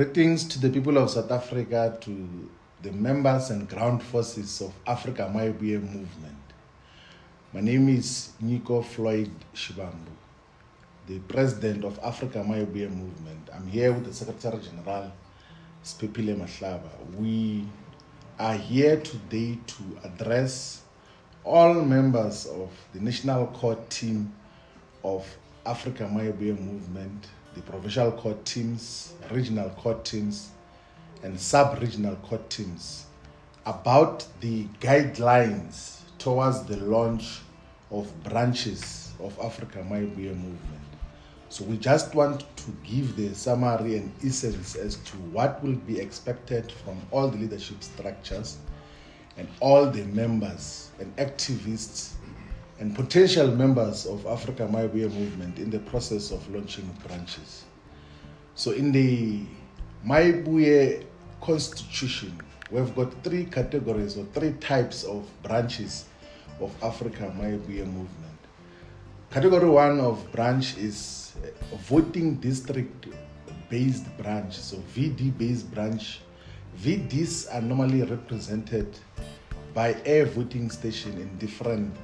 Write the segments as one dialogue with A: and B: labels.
A: Greetings to the people of South Africa, to the members and ground forces of Afrika Mayibuye movement. My name is Nico Floyd Shibambu, the president of Afrika Mayibuye movement. I'm here with the Secretary General, Spepile Mahlaba. We are here today to address all members of the national court team of Afrika Mayibuye movement, the provincial court teams, regional court teams, and sub-regional court teams about the guidelines towards the launch of branches of Afrika Mayibuye movement. So we just want to give the summary and essence as to what will be expected from all the leadership structures and all the members and activists and potential members of Afrika Mayibuye movement in the process of launching branches. So in the Mayibuye constitution, we've got three categories or three types of branches of Afrika Mayibuye movement. Category 1 of branch is a voting district based branch, so VD based branch. VDs are normally represented by a voting station in different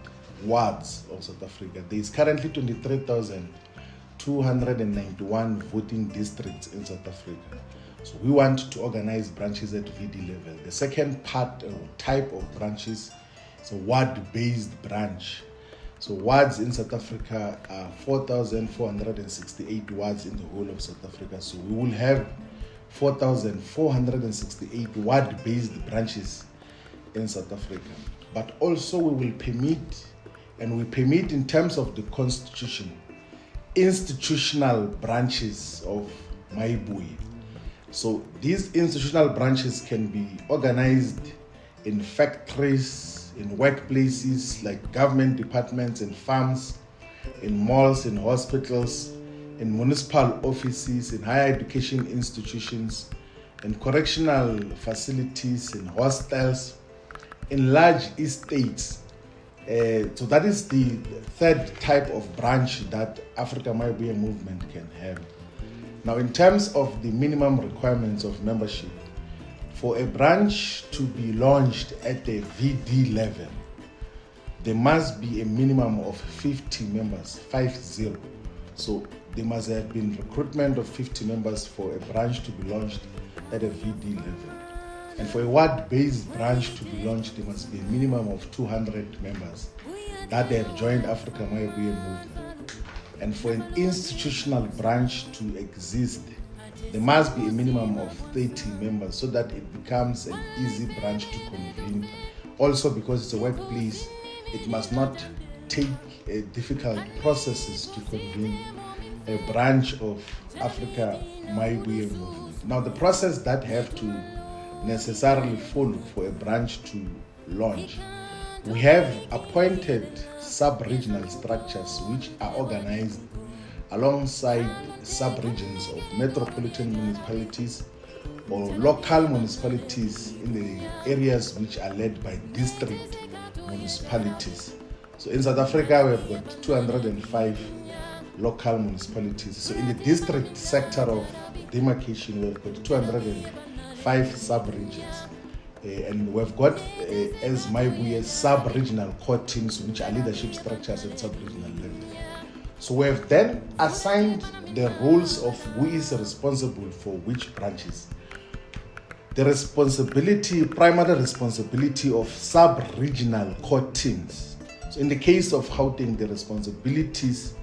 A: wards of South Africa. There is currently 23,291 voting districts in South Africa. So we want to organize branches at VD level. The second part or type of branches is a ward-based branch. So wards in South Africa are 4,468 wards in the whole of South Africa. So we will have 4,468 ward-based branches in South Africa. But also we will permit, and we permit in terms of the constitution, institutional branches of Mayibuye. So these institutional branches can be organized in factories, in workplaces like government departments and farms, in malls, in hospitals, in municipal offices, in higher education institutions, in correctional facilities, in hostels, in large estates. So that is the third type of branch that Afrika Mayibuye movement can have. Now, in terms of the minimum requirements of membership, for a branch to be launched at the VD level, there must be a minimum of 50 members, 50. So there must have been recruitment of 50 members for a branch to be launched at a VD level. And for a ward-based branch to be launched, there must be a minimum of 200 members that have joined Afrika Mayibuye movement. And for an institutional branch to exist, there must be a minimum of 30 members so that it becomes an easy branch to convene. Also, because it's a workplace, it must not take difficult processes to convene a branch of Afrika Mayibuye movement. Now, the process that have to necessarily follow for a branch to launch, we have appointed sub-regional structures which are organized alongside sub-regions of metropolitan municipalities or local municipalities in the areas which are led by district municipalities. So in South Africa, we have got 205 local municipalities. So in the district sector of demarcation, we've got 205 sub-regions. And we've got, as Mayibuye, sub-regional court teams, which are leadership structures at sub-regional level. So we have then assigned the roles of who is responsible for which branches. The primary responsibility of sub-regional court teams. So in the case of Gauteng, the responsibilities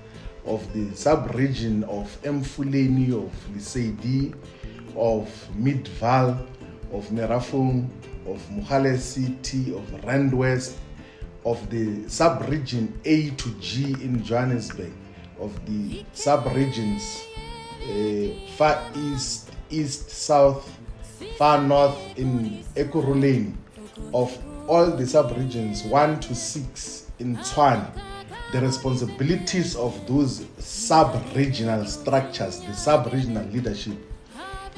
A: of the sub-region of Mfuleni, of Lesedi, of Midvaal, of Merafung, of Mogale City, of Rand West, of the sub-region A to G in Johannesburg, of the sub-regions Far East, East, South, Far North in Ekurhuleni, of all the sub-regions 1 to 6 in Tshwane. The responsibilities of those sub-regional structures, the sub-regional leadership,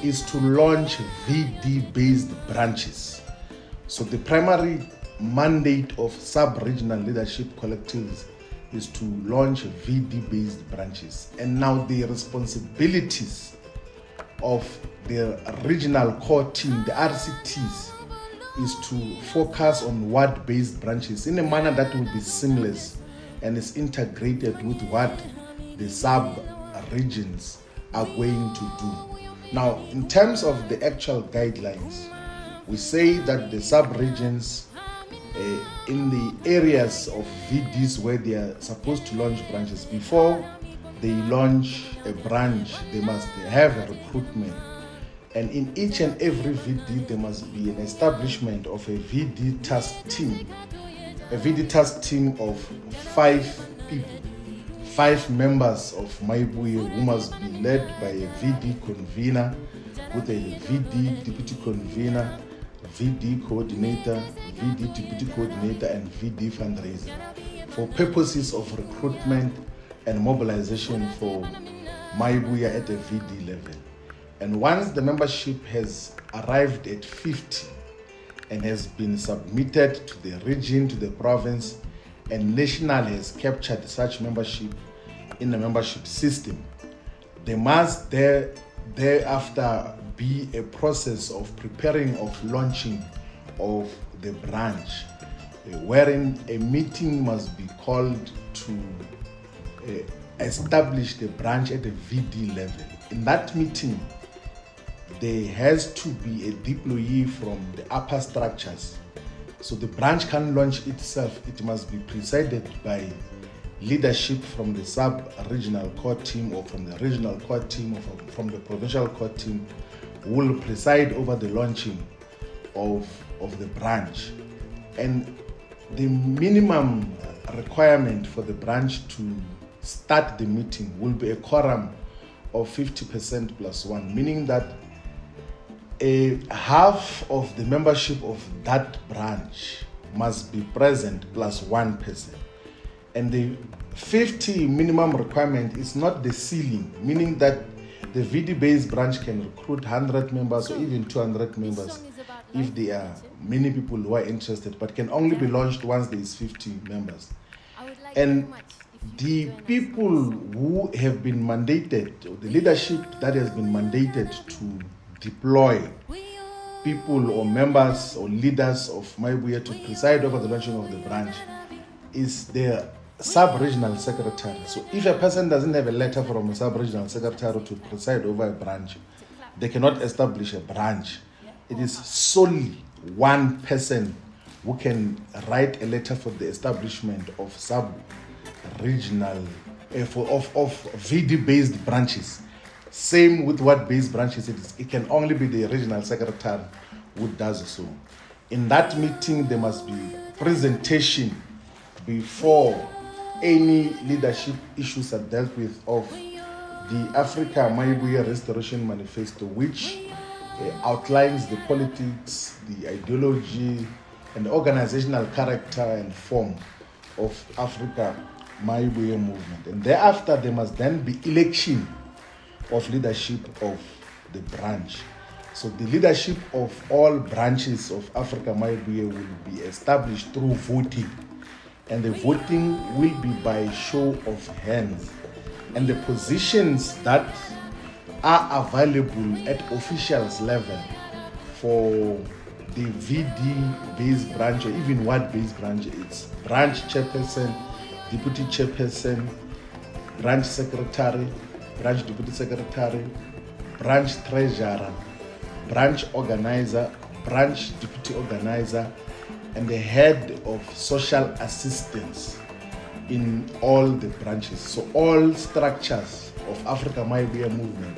A: is to launch VD-based branches. So the primary mandate of sub-regional leadership collectives is to launch VD-based branches. And now the responsibilities of the regional core team, the RCTs, is to focus on ward-based branches in a manner that will be seamless and is integrated with what the sub-regions are going to do. Now, in terms of the actual guidelines, we say that the sub-regions in the areas of VDs where they are supposed to launch branches, before they launch a branch, they must have a recruitment. And in each and every VD, there must be an establishment of a VD task team. A VD task team of 5 people, 5 members of Mayibuye, who must be led by a VD convener with a VD deputy convener, VD coordinator, VD deputy coordinator, and VD fundraiser for purposes of recruitment and mobilization for Mayibuye at a VD level. And once the membership has arrived at 50 and has been submitted to the region, to the province, and national has captured such membership in the membership system, there must thereafter be a process of preparing, of launching of the branch, wherein a meeting must be called to establish the branch at the VD level. In that meeting, there has to be a deployee from the upper structures. So the branch can't launch itself. It must be presided by leadership from the sub-regional core team, or from the regional core team, or from the provincial core team, who will preside over the launching of the branch. And the minimum requirement for the branch to start the meeting will be a quorum of 50% plus 1, meaning that a half of the membership of that branch must be present plus 1 person. And the 50 minimum requirement is not the ceiling, meaning that the VD-based branch can recruit 100 members or even 200 members if there are many people who are interested, but can only be launched once there is 50 members. And the people who have been mandated, or the leadership that has been mandated to deploy people or members or leaders of Mayibuye to preside over the launching of the branch, is the sub-regional secretary. So if a person doesn't have a letter from a sub-regional secretary to preside over a branch, they cannot establish a branch. It is solely one person who can write a letter for the establishment of sub-regional, of VD-based branches. Same with what based branches it is. It can only be the regional secretary who does so. In that meeting, there must be presentation before any leadership issues are dealt with of the Afrika Mayibuye Restoration Manifesto, which outlines the politics, the ideology, and the organizational character and form of Afrika Mayibuye movement. And thereafter, there must then be election of leadership of the branch. So the leadership of all branches of Afrika Mayibuye will be established through voting, and the voting will be by show of hands. And the positions that are available at officials level for the VD-based branch or even ward-based branch, it's branch chairperson, deputy chairperson, branch secretary, branch deputy secretary, branch treasurer, branch organizer, branch deputy organizer, and the head of social assistance in all the branches. So all structures of Afrika Mayibuye movement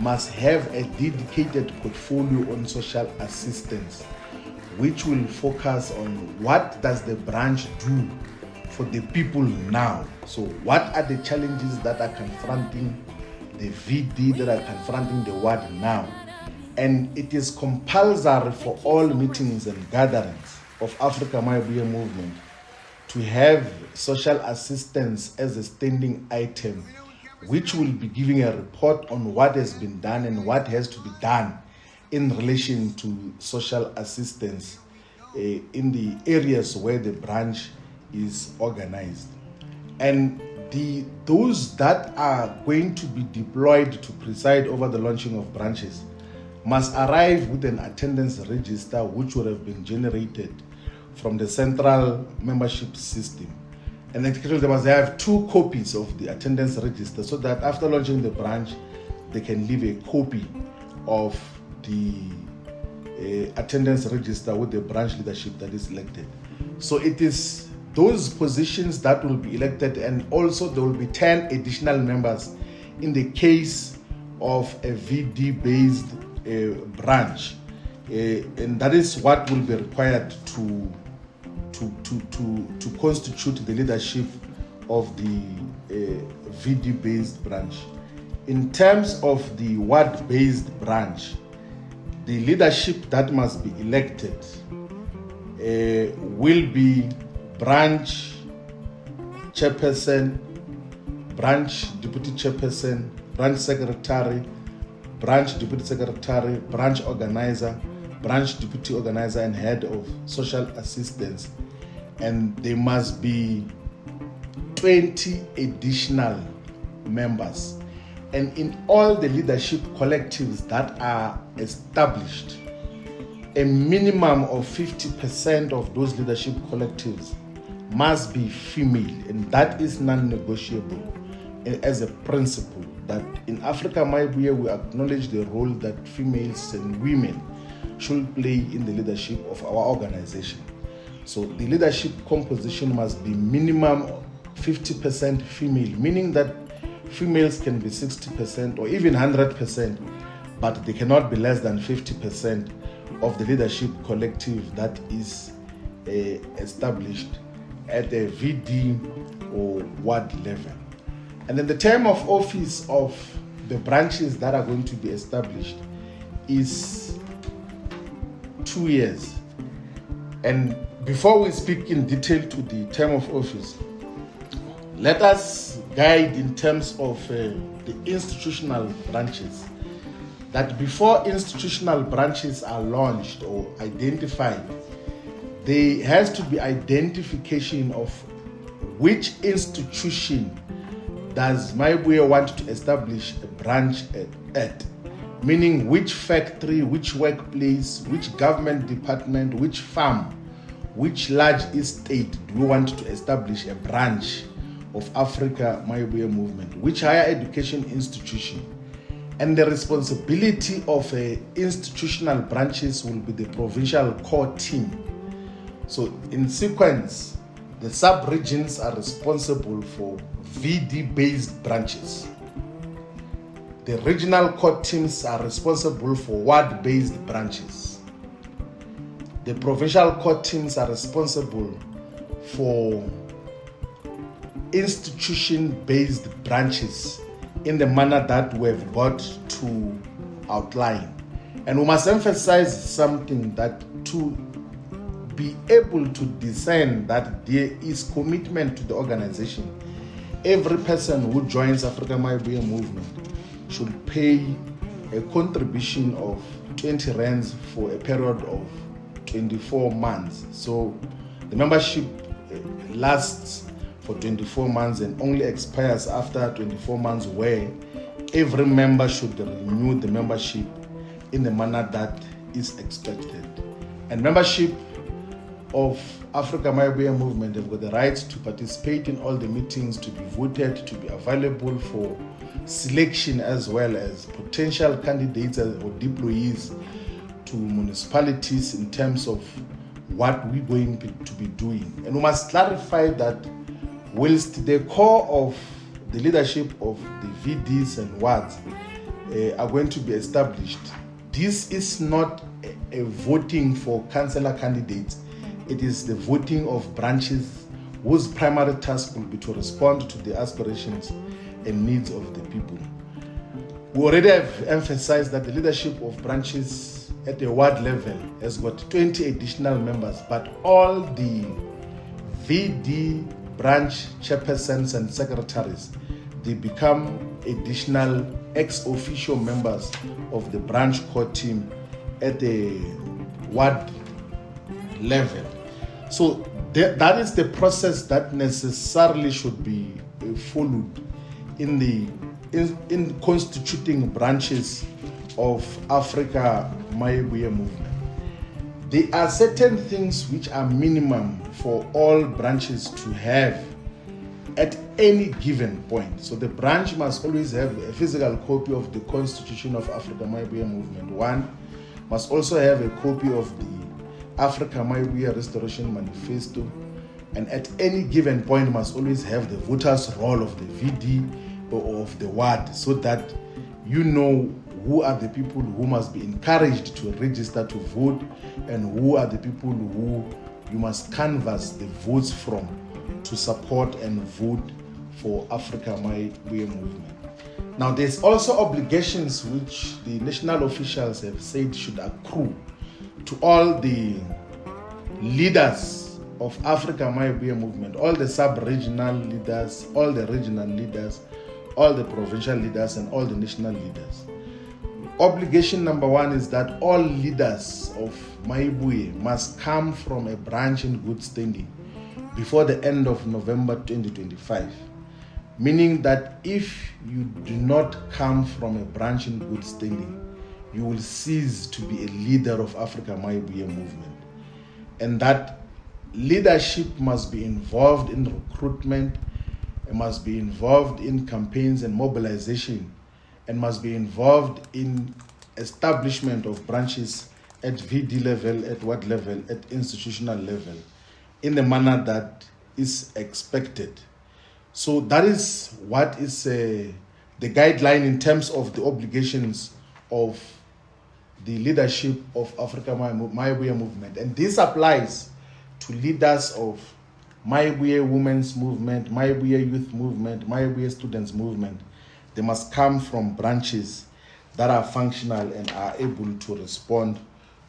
A: must have a dedicated portfolio on social assistance, which will focus on what does the branch do for the people now. So what are the challenges that are confronting the VD, that are confronting the ward now? And it is compulsory for all meetings and gatherings of Afrika Mayibuye movement to have social assistance as a standing item, which will be giving a report on what has been done and what has to be done in relation to social assistance in the areas where the branch is organized. And those that are going to be deployed to preside over the launching of branches must arrive with an attendance register which would have been generated from the central membership system. And actually they must have 2 copies of the attendance register so that after launching the branch, they can leave a copy of the attendance register with the branch leadership that is elected. So it is those positions that will be elected, and also there will be 10 additional members in the case of a VD-based branch, and that is what will be required to constitute the leadership of the VD-based branch. In terms of the ward-based branch, the leadership that must be elected will be branch chairperson, branch deputy chairperson, branch secretary, branch deputy secretary, branch organizer, branch deputy organizer, and head of social assistance. And there must be 20 additional members. And in all the leadership collectives that are established, a minimum of 50% of those leadership collectives must be female, and that is non-negotiable as a principle. That in Africa, Mayibuye, we acknowledge the role that females and women should play in the leadership of our organization. So the leadership composition must be minimum 50% female, meaning that females can be 60% or even 100%, but they cannot be less than 50% of the leadership collective that is established at the VD or ward level. And then the term of office of the branches that are going to be established is 2 years. And before we speak in detail to the term of office, let us guide in terms of the institutional branches. That before institutional branches are launched or identified, there has to be identification of which institution does Mayibuye want to establish a branch at, meaning which factory, which workplace, which government department, which farm, which large estate do we want to establish a branch of Afrika Mayibuye movement, which higher education institution. And the responsibility of institutional branches will be the provincial core team. So in sequence, the sub-regions are responsible for VD-based branches. The regional core teams are responsible for ward-based branches. The provincial core teams are responsible for institution-based branches in the manner that we have got to outline. And we must emphasize something, that to be able to discern that there is commitment to the organization, every person who joins Afrika Mayibuye movement should pay a contribution of 20 rands for a period of 24 months. So the membership lasts for 24 months and only expires after 24 months, where every member should renew the membership in the manner that is expected. And membership of Afrika Mayibuye movement have got the right to participate in all the meetings, to be voted, to be available for selection, as well as potential candidates or deployees to municipalities in terms of what we're going to be doing. And we must clarify that whilst the core of the leadership of the VDs and wards are going to be established, this is not a voting for councillor candidates. It is the voting of branches whose primary task will be to respond to the aspirations and needs of the people. We already have emphasized that the leadership of branches at the ward level has got 20 additional members, but all the VD branch chairpersons and secretaries, they become additional ex-officio members of the branch core team at the ward level. So that is the process that necessarily should be we followed in constituting branches of Afrika Mayibuye movement. There are certain things which are minimum for all branches to have at any given point. So the branch must always have a physical copy of the Constitution of Afrika Mayibuye movement. One must also have a copy of the Afrika Mayibuye Restoration Manifesto, and at any given point must always have the voters' roll of the VD or of the ward, so that you know who are the people who must be encouraged to register to vote and who are the people who you must canvass the votes from to support and vote for Afrika Mayibuye movement. Now, there's also obligations which the national officials have said should accrue to all the leaders of Afrika Mayibuye movement, all the sub-regional leaders, all the regional leaders, all the provincial leaders, and all the national leaders. Obligation number one is that all leaders of Mayibuye must come from a branch in good standing before the end of November 2025. Meaning that if you do not come from a branch in good standing, you will cease to be a leader of Afrika Mayibuye movement. And that leadership must be involved in recruitment, it must be involved in campaigns and mobilization, and must be involved in establishment of branches at VD level, at what level, at institutional level, in the manner that is expected. So that is what is the guideline in terms of the obligations of the leadership of Afrika Mayibuye movement. And this applies to leaders of Mayibuye Women's Movement, Mayibuye Youth Movement, Mayibuye Students Movement. They must come from branches that are functional and are able to respond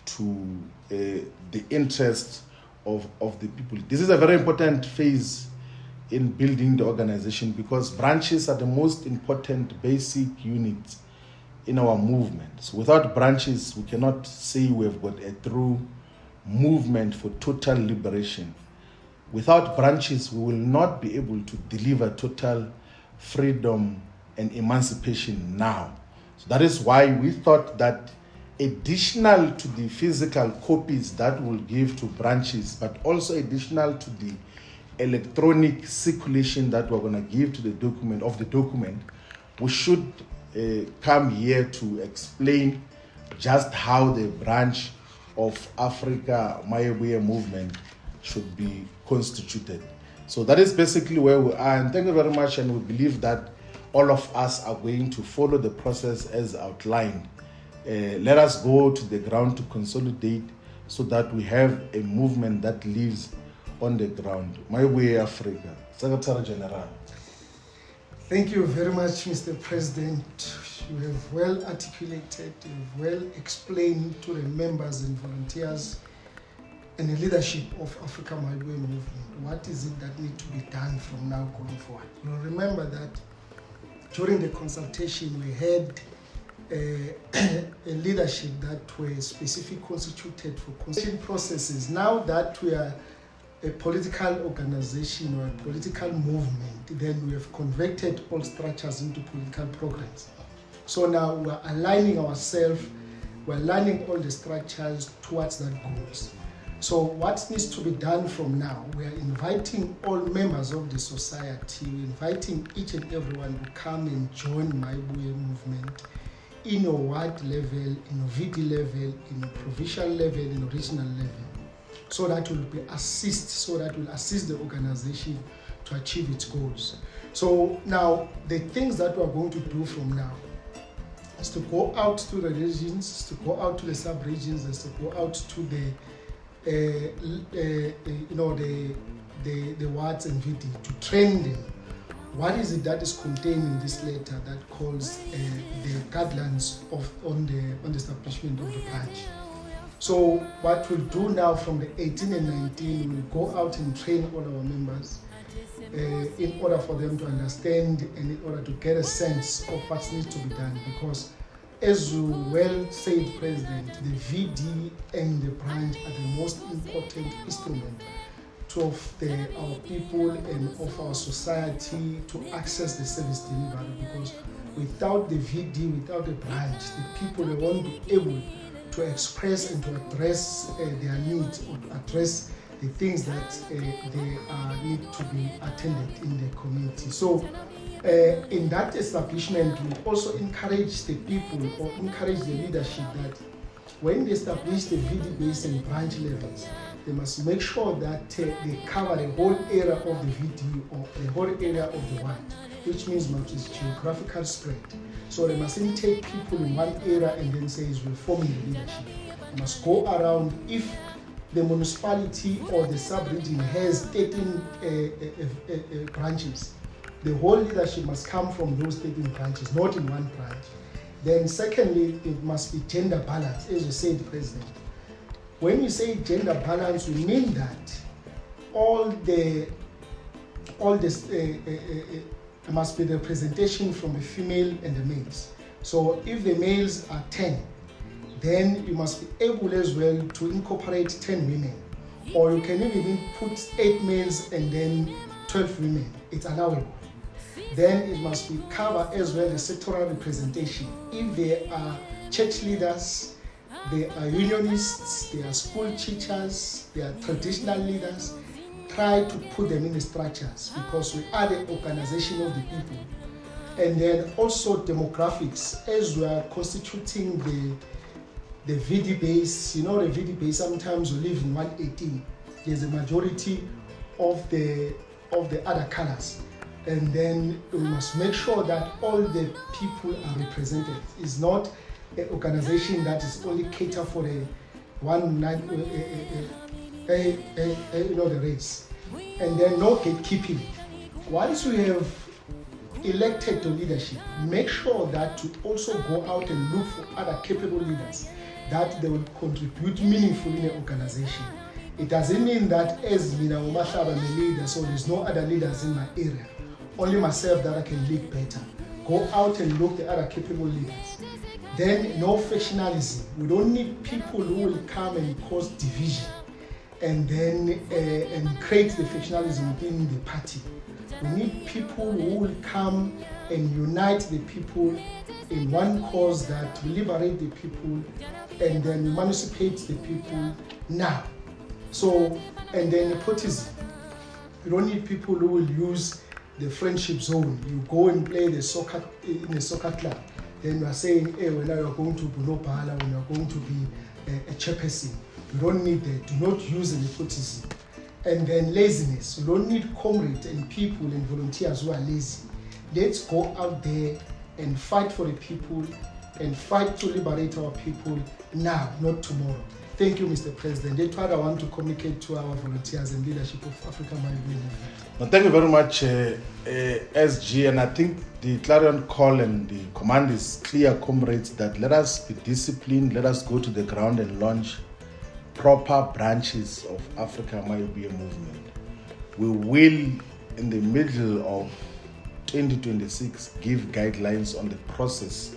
A: to the interests of the people. This is a very important phase in building the organization, because branches are the most important basic units in our movement. So without branches, we cannot say we've got a true movement for total liberation. Without branches, we will not be able to deliver total freedom and emancipation now. So that is why we thought that additional to the physical copies that we'll give to branches, but also additional to the electronic circulation that we're going to give to the document, we should come here to explain just how the branch of Afrika Mayibuye movement should be constituted. So that is basically where we are, and thank you very much, and we believe that all of us are going to follow the process as outlined. Let us go to the ground to consolidate so that we have a movement that lives on the ground. Mayibuye Afrika, Secretary General.
B: Thank you very much, Mr. President. You have well articulated, you have well explained to the members and volunteers and the leadership of Afrika Mayibuye movement what is it that needs to be done from now going forward. You'll remember that during the consultation we had a leadership that were specifically constituted for constitution processes. Now that we are a political organization or a political movement, then we have converted all structures into political programs. So now we're aligning ourselves, we're aligning all the structures towards that goals. So what needs to be done from now? We are inviting all members of the society, we're inviting each and everyone to come and join Mayibuye movement in a ward level, in a VD level, in a provincial level, in a regional level, so that will assist the organization to achieve its goals. So now the things that we are going to do from now is to go out to the regions, to go out to the sub-regions, is to go out to the wards and VD to train them. What is it that is contained in this letter that calls the guidelines on the establishment of the branch? So what we'll do now from the 18 and 19, we'll go out and train all our members in order for them to understand and in order to get a sense of what needs to be done. Because as you well said, President, the VD and the branch are the most important instrument our people and of our society to access the service delivery, because without the VD, without the branch, the people, they won't be able to express and to address their needs, or to address the things that they need to be attended in the community. So in that establishment, we also encourage the people, or encourage the leadership, that when they establish the VD base and branch levels, they must make sure that they cover the whole area of the VD, or the whole area of the ward, which means much is geographical spread. So they mustn't take people in one area and then say we're forming the leadership. They must go around. If the municipality or the sub-region has 13 branches, the whole leadership must come from those 13 branches, not in one branch. Then secondly, it must be gender balance, as you said, President. When you say gender balance, we mean that must be the representation from the female and the males. So if the males are 10, then you must be able as well to incorporate 10 women. Or you can even put 8 males and then 12 women. It's allowable. Then it must be covered as well the sectoral representation. If there are church leaders, there are unionists, there are school teachers, there are traditional leaders, try to put them in the structures, because we are the organization of the people. And then also demographics, as we are constituting the VD base. You know, the VD base, sometimes we live in 118. There's a majority of the other colors. And then we must make sure that all the people are represented. It's not an organization that is only cater for the the race. And then no gatekeeping. Once we have elected the leadership, make sure that to also go out and look for other capable leaders that they will contribute meaningfully in the organization. It doesn't mean that as Mina Umahlaba I'm a leader, so there's no other leaders in my area. Only myself that I can lead better. Go out and look the other capable leaders. Then no factionalism. We don't need people who will come and cause division and then and create the factionalism within the party. We need people who will come and unite the people in one cause, that will liberate the people and then emancipate the people now. So, and then nepotism. You don't need people who will use the friendship zone. You go and play the soccer in a soccer club. Then you are saying, hey, when you are going to Bunopala, when you are going to be a chairperson. You don't need that. Do not use nepotism. And then laziness. You don't need comrades and people and volunteers who are lazy. Let's go out there and fight for the people and fight to liberate our people now, not tomorrow. Thank you, Mr. President. That's what I want to communicate to our volunteers and leadership of Afrika Mayibuye.
A: Well, thank you very much, SG. And I think the clarion call and the command is clear, comrades, that let us be disciplined, let us go to the ground and launch proper branches of Afrika Mayibuye movement. We will, in the middle of 2026, give guidelines on the process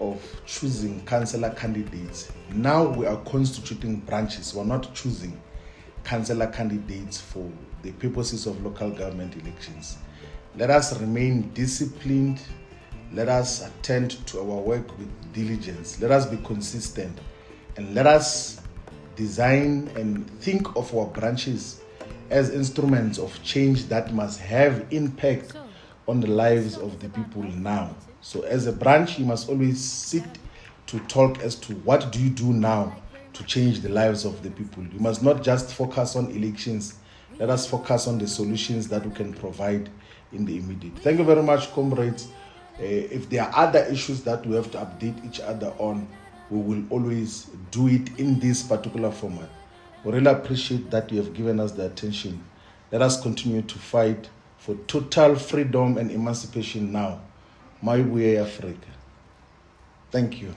A: of choosing councillor candidates. Now we are constituting branches. We're not choosing councillor candidates for the purposes of local government elections. Let us remain disciplined. Let us attend to our work with diligence. Let us be consistent. And let us design and think of our branches as instruments of change that must have impact on the lives of the people now. So as a branch, you must always sit to talk as to what do you do now to change the lives of the people. You must not just focus on elections. Let us focus on the solutions that we can provide in the immediate. Thank you very much, comrades. If there are other issues that we have to update each other on, we will always do it in this particular format. We really appreciate that you have given us the attention. Let us continue to fight for total freedom and emancipation now. Mayibuye, Africa. Thank you.